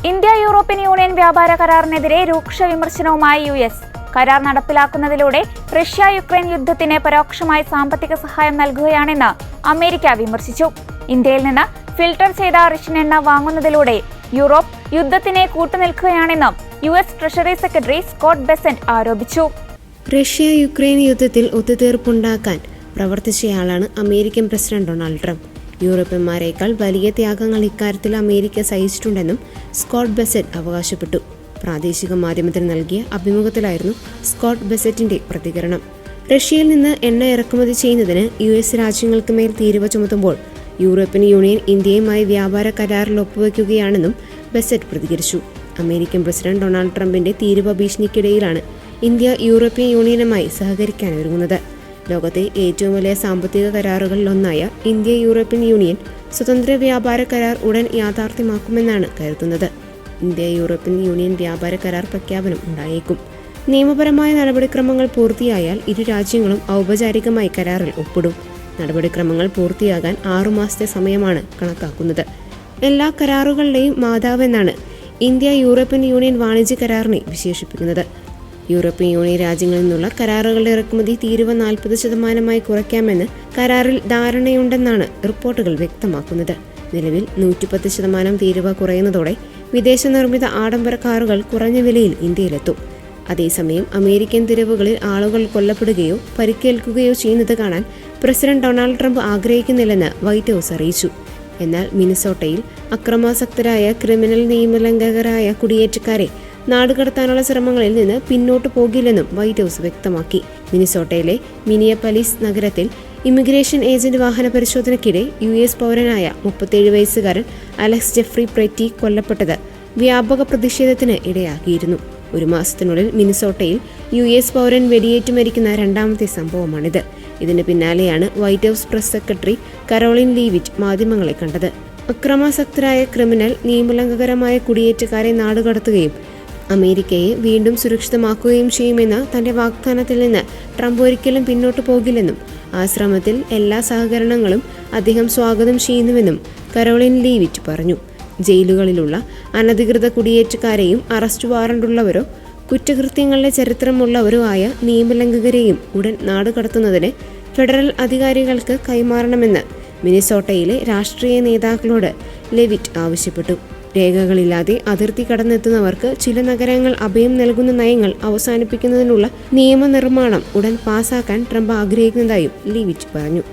India European union വ്യാപാര കരാറിനെതിരെ രൂക്ഷ വിമർശനവുമായി US. കരാർ നടപ്പിലാക്കുന്നതിലൂടെ റഷ്യ യുക്രൈൻ യുദ്ധത്തിന് പരോക്ഷമായി സാമ്പത്തിക സഹായം നൽകുകയാണെന്ന് അമേരിക്ക വിമർശിച്ചു. ഇന്ത്യയിൽ നിന്ന് ഫിൽട്ടർ ചെയ്ത റഷ്യൻ എണ്ണ വാങ്ങുന്നതിലൂടെ യൂറോപ്പ് യുദ്ധത്തിനെ കൂട്ടുനിൽക്കുകയാണെന്നും US treasury secretary Scott Bessent ആരോപിച്ചു. റഷ്യ യുക്രൈൻ യുദ്ധത്തിൽ ഒത്തുതീർപ്പുണ്ടാക്കാൻ പ്രവർത്തിച്ചയാളാണ് അമേരിക്കൻ പ്രസിഡന്റ് ഡൊണാൾഡ് ട്രംപ്. യൂറോപ്യന്മാരെക്കാൾ വലിയ ത്യാഗങ്ങൾ ഇക്കാര്യത്തിൽ അമേരിക്ക സഹിച്ചിട്ടുണ്ടെന്നും സ്കോട്ട് ബെസന്റ് അവകാശപ്പെട്ടു. പ്രാദേശിക മാധ്യമത്തിന് നൽകിയ അഭിമുഖത്തിലായിരുന്നു സ്കോട്ട് ബെസറ്റിന്റെ പ്രതികരണം. റഷ്യയിൽ നിന്ന് എണ്ണ ഇറക്കുമതി ചെയ്യുന്നതിന് US രാജ്യങ്ങൾക്ക് മേൽ തീരുവ ചുമത്തുമ്പോൾ യൂറോപ്യൻ യൂണിയൻ ഇന്ത്യയുമായി വ്യാപാര കരാറിൽ ഒപ്പുവയ്ക്കുകയാണെന്നും ബെസറ്റ് പ്രതികരിച്ചു. അമേരിക്കൻ പ്രസിഡന്റ് ഡൊണാൾഡ് ട്രംപിന്റെ തീരുവ ഭീഷണിക്കിടയിലാണ് ഇന്ത്യ യൂറോപ്യൻ യൂണിയനുമായി സഹകരിക്കാൻ ഒരുങ്ങുന്നത്. ലോകത്തെ ഏറ്റവും വലിയ സാമ്പത്തിക കരാറുകളിലൊന്നായ ഇന്ത്യ യൂറോപ്യൻ യൂണിയൻ സ്വതന്ത്ര വ്യാപാര കരാർ ഉടൻ യാഥാർത്ഥ്യമാക്കുമെന്നാണ് കരുതുന്നത്. ഇന്ത്യ യൂറോപ്യൻ യൂണിയൻ വ്യാപാര കരാർ പ്രഖ്യാപനം ഉണ്ടായേക്കും. നിയമപരമായ നടപടിക്രമങ്ങൾ പൂർത്തിയായാൽ ഇരു രാജ്യങ്ങളും ഔപചാരികമായി കരാറിൽ ഒപ്പിടും. നടപടിക്രമങ്ങൾ പൂർത്തിയാകാൻ 6 മാസത്തെ സമയമാണ് കണക്കാക്കുന്നത്. എല്ലാ കരാറുകളുടെയും മാതാവെന്നാണ് ഇന്ത്യ യൂറോപ്യൻ യൂണിയൻ വാണിജ്യ കരാറിനെ വിശേഷിപ്പിക്കുന്നത്. യൂറോപ്യൻ യൂണിയൻ രാജ്യങ്ങളിൽ നിന്നുള്ള കരാറുകളുടെ ഇറക്കുമതി തീരുവ 40% കുറയ്ക്കാമെന്ന് കരാറിൽ ധാരണയുണ്ടെന്നാണ് റിപ്പോർട്ടുകൾ വ്യക്തമാക്കുന്നത്. നിലവിൽ 110% തീരുവ കുറയുന്നതോടെ വിദേശ നിർമ്മിത ആഡംബര കാറുകൾ കുറഞ്ഞ വിലയിൽ ഇന്ത്യയിലെത്തും. അതേസമയം അമേരിക്കൻ തെരുവുകളിൽ ആളുകൾ കൊല്ലപ്പെടുകയോ പരിക്കേൽക്കുകയോ ചെയ്യുന്നത് കാണാൻ പ്രസിഡന്റ് ഡൊണാൾഡ് ട്രംപ് ആഗ്രഹിക്കുന്നില്ലെന്ന് വൈറ്റ് ഹൗസ് അറിയിച്ചു. എന്നാൽ മിനിസോട്ടയിൽ അക്രമാസക്തരായ ക്രിമിനൽ നിയമലംഘകരായ കുടിയേറ്റക്കാരെ നാടുകടത്താനുള്ള ശ്രമങ്ങളിൽ നിന്ന് പിന്നോട്ടു പോകില്ലെന്നും വൈറ്റ് ഹൗസ് വ്യക്തമാക്കി. മിനിസോട്ടയിലെ മിനിയപൊലിസ് നഗരത്തിൽ ഇമിഗ്രേഷൻ ഏജന്റ് വാഹന പരിശോധനയ്ക്കിടെ US പൗരനായ 37 വയസ്സുകാരൻ അലക്സ് ജെഫ്രി പ്രെറ്റി കൊല്ലപ്പെട്ടത് വ്യാപക പ്രതിഷേധത്തിന് ഇടയാക്കിയിരുന്നു. 1 മാസത്തിനുള്ളിൽ മിനിസോട്ടയിൽ US പൗരൻ വെടിയേറ്റ് മരിക്കുന്ന രണ്ടാമത്തെ സംഭവമാണിത്. ഇതിന് പിന്നാലെയാണ് white house press secretary Caroline Leavitt മാധ്യമങ്ങളെ കണ്ടത്. അക്രമാസക്തരായ ക്രിമിനൽ നിയമലംഘകരമായ കുടിയേറ്റക്കാരെ നാടുകടത്തുകയും അമേരിക്കയെ വീണ്ടും സുരക്ഷിതമാക്കുകയും ചെയ്യുമെന്ന തന്റെ വാഗ്ദാനത്തിൽ നിന്ന് ട്രംപ് ഒരിക്കലും പിന്നോട്ടു പോകില്ലെന്നും ആ ശ്രമത്തിൽ എല്ലാ സഹകരണങ്ങളും അദ്ദേഹം സ്വാഗതം ചെയ്യുന്നുവെന്നും കരോളിൻ ലീവിറ്റ് പറഞ്ഞു. ജയിലുകളിലുള്ള അനധികൃത കുടിയേറ്റക്കാരെയും അറസ്റ്റ് വാറണ്ടുള്ളവരോ കുറ്റകൃത്യങ്ങളുടെ ചരിത്രമുള്ളവരോ ആയ നിയമലംഘകരെയും ഉടൻ നാടുകടത്തുന്നതിന് ഫെഡറൽ അധികാരികൾക്ക് കൈമാറണമെന്ന് മിനിസോട്ടയിലെ രാഷ്ട്രീയ നേതാക്കളോട് ലെവിറ്റ് ആവശ്യപ്പെട്ടു. രേഖകളില്ലാതെ അതിർത്തി കടന്നെത്തുന്നവർക്ക് ചില നഗരങ്ങൾ അഭയം നൽകുന്ന നയങ്ങൾ അവസാനിപ്പിക്കുന്നതിനുള്ള നിയമനിർമ്മാണം ഉടൻ പാസാക്കാൻ ട്രംപ് ആഗ്രഹിക്കുന്നതായും ലെവിറ്റ് പറഞ്ഞു.